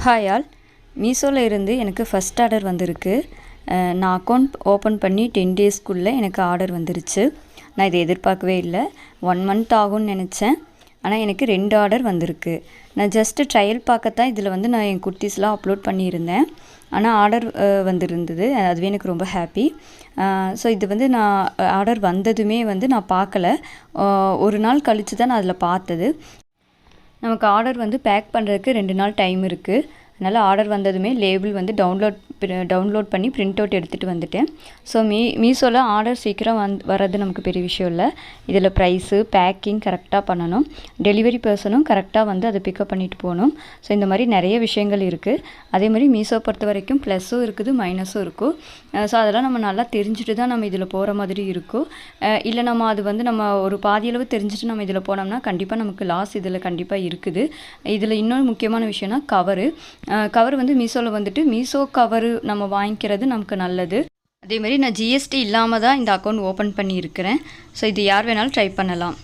Hi all, மீஷோவில் இருந்து எனக்கு ஃபஸ்ட் ஆர்டர் வந்திருக்கு. நான் அக்கௌண்ட் ஓப்பன் பண்ணி 10 டேஸ்க்குள்ளே எனக்கு ஆர்டர் வந்துருச்சு. நான் இதை எதிர்பார்க்கவே இல்லை. 1 மந்த் ஆகும்னு நினச்சேன். ஆனால் எனக்கு 2 ஆர்டர் வந்திருக்கு. நான் ஜஸ்ட்டு ட்ரையல் பார்க்கத்தான் இதில் வந்து நான் என் குர்த்திஸ்லாம் அப்லோட் பண்ணியிருந்தேன். ஆனால் ஆர்டர் வந்துருந்தது. அதுவே எனக்கு ரொம்ப ஹாப்பி. ஸோ இது வந்து நான் ஆர்டர் வந்ததுமே வந்து நான் பார்க்கல. ஒரு நாள் கழித்து தான் நான் அதில் பார்த்தது. நமக்கு ஆர்டர் வந்து பேக் பண்ணுறதுக்கு 2 நாள் டைம் இருக்குது. அதனால் ஆர்டர் வந்ததுமே லேபிள் வந்து டவுன்லோட் பண்ணி பிரிண்ட் அவுட் எடுத்துகிட்டு வந்துட்டேன். ஸோ மீஷோவில் ஆர்டர் சீக்கிரம் வர்றது நமக்கு பெரிய விஷயம் இல்லை. இதில் ப்ரைஸு பேக்கிங் கரெக்டாக பண்ணணும். டெலிவரி பர்சனும் கரெக்டாக வந்து அதை பிக்கப் பண்ணிட்டு போகணும். ஸோ இந்த மாதிரி நிறைய விஷயங்கள் இருக்குது. அதே மாதிரி மீஷோ பொறுத்த வரைக்கும் ப்ளஸ்ஸும் இருக்குது, மைனஸும் இருக்கும். ஸோ அதெல்லாம் நம்ம நல்லா தெரிஞ்சுட்டு தான் நம்ம இதில் போகிற மாதிரி இருக்கும். இல்லை நம்ம அது வந்து நம்ம ஒரு பாதியளவு தெரிஞ்சுட்டு நம்ம இதில் போனோம்னா கண்டிப்பாக நமக்கு லாஸ் இதில் கண்டிப்பாக இருக்குது. இதில் இன்னொரு முக்கியமான விஷயம்னா கவர் வந்து மீஷோவில் வந்துட்டு மீஷோ கவரு நம்ம வாங்கிக்கிறது நமக்கு நல்லது. அதே மாதிரி நான் ஜிஎஸ்டி இல்லாமல் தான் இந்த அக்கௌண்ட் ஓப்பன் பண்ணியிருக்கிறேன். ஸோ இது யார் வேணாலும் ட்ரை பண்ணலாம்.